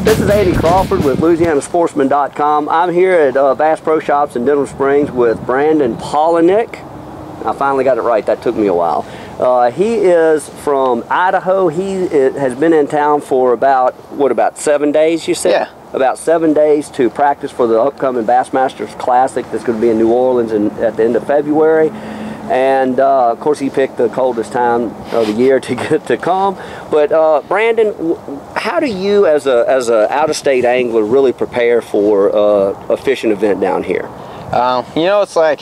This is Andy Crawford with LouisianaSportsman.com. I'm here at Bass Pro Shops in Denham Springs with Brandon Palaniuk. I finally got it right. That took me a while. He is from Idaho. He has been in town for about 7 days, you said? Yeah. About 7 days to practice for the upcoming Bassmaster Classic that's going to be in New Orleans at the end of February. And of course, he picked the coldest time of the year to get to come. But Brandon, how do you, as a out-of-state angler, really prepare for a fishing event down here? You know, it's like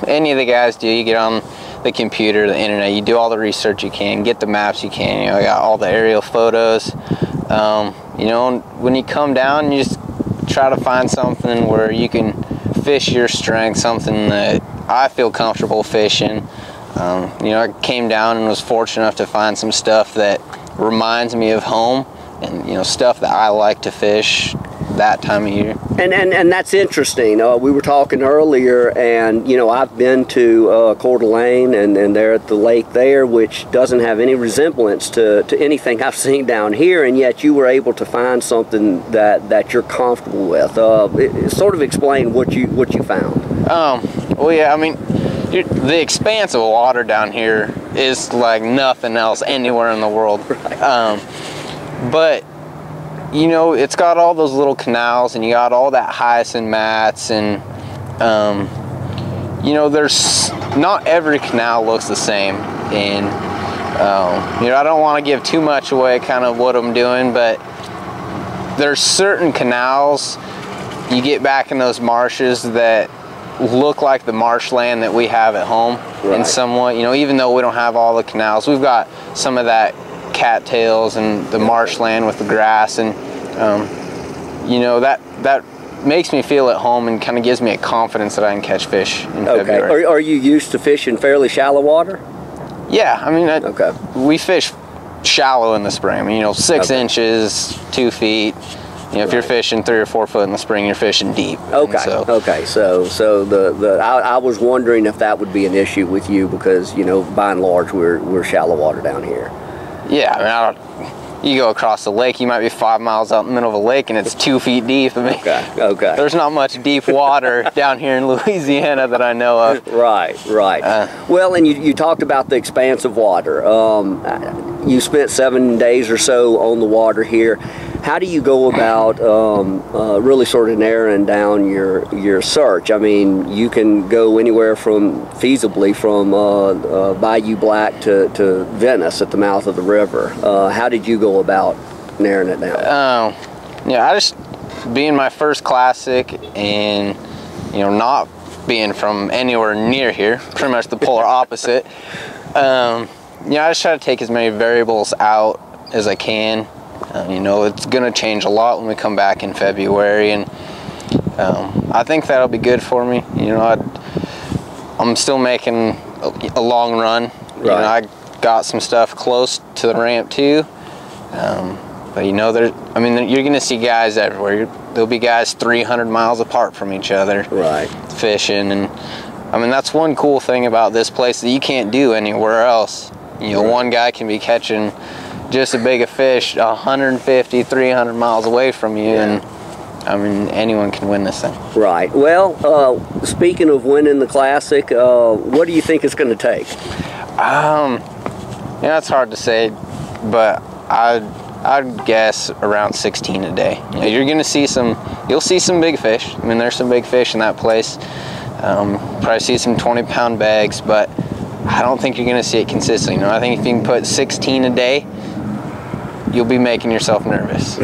any of the guys do. You get on the computer, the internet, you do all the research you can, get the maps you can. You know, got all the aerial photos. You know, when you come down, you just try to find something where you can fish your strength, something that I feel comfortable fishing. You know, I came down and was fortunate enough to find some stuff that reminds me of home, and you know, stuff that I like to fish that time of year. And that's interesting. We were talking earlier, and you know, I've been to Coeur d'Alene and they're at the lake there, which doesn't have any resemblance to anything I've seen down here, and yet you were able to find something that you're comfortable with. Sort of explain what you found. Well, yeah, I mean, the expanse of water down here is like nothing else anywhere in the world. Right. But you know, it's got all those little canals, and you got all that hyacinth mats, and you know, there's not every canal looks the same, and you know, I don't want to give too much away kind of what I'm doing, but there's certain canals you get back in those marshes that look like the marshland that we have at home. Right. And somewhat, you know, even though we don't have all the canals, we've got some of that cattails and the marshland with the grass, and you know, that makes me feel at home and kind of gives me a confidence that I can catch fish in February. Are you used to fishing fairly shallow water? Yeah, I mean, we fish shallow in the spring. I mean, you know, 6 inches, 2 feet. You know, if you're fishing 3 or 4 foot in the spring, you're fishing deep. Okay. So I was wondering if that would be an issue with you, because you know, by and large, we're shallow water down here. Yeah, I mean, you go across the lake, you might be 5 miles out in the middle of a lake, and it's 2 feet deep. I mean, okay. There's not much deep water down here in Louisiana that I know of. Right. Well, and you talked about the expanse of water. You spent 7 days or so on the water here. How do you go about really sort of narrowing down your search? I mean, you can go anywhere feasibly from Bayou Black to Venice at the mouth of the river. How did you go about narrowing it down? Yeah, I just, being my first classic, and you know, not being from anywhere near here, pretty much the polar opposite. Yeah, I just try to take as many variables out as I can. You know, it's going to change a lot when we come back in February, and I think that'll be good for me. You know, I'm still making a long run. Right. You know, I got some stuff close to the ramp too, but you know, I mean, you're going to see guys everywhere. There'll be guys 300 miles apart from each other, right, fishing, and I mean, that's one cool thing about this place that you can't do anywhere else. You know, one guy can be catching just as big a fish 150, 300 miles away from you, and I mean, anyone can win this thing. Right. Well, speaking of winning the Classic, what do you think it's going to take? Yeah, it's hard to say, but I'd guess around 16 a day. You know, you're going to see you'll see some big fish. I mean, there's some big fish in that place. Probably see some 20-pound bags, but I don't think you're going to see it consistently. You know, I think if you can put 16 a day, you'll be making yourself nervous.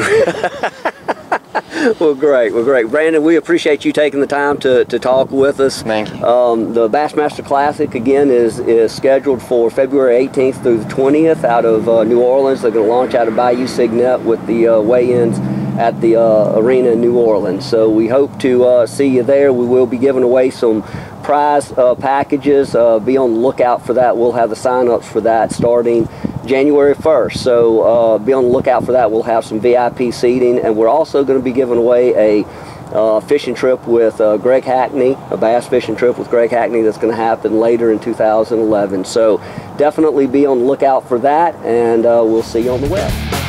Well, great. Brandon, we appreciate you taking the time to talk with us. Thank you. The Bassmaster Classic, again, is scheduled for February 18th through the 20th out of New Orleans. They're going to launch out of Bayou Signet with the weigh-ins at the arena in New Orleans. So we hope to see you there. We will be giving away some prize packages. Be on the lookout for that. We'll have the sign-ups for that starting January 1st. So be on the lookout for that. We'll have some VIP seating, and we're also going to be giving away a fishing trip with Greg Hackney, a bass fishing trip with Greg Hackney that's going to happen later in 2011. So definitely be on the lookout for that, and we'll see you on the web.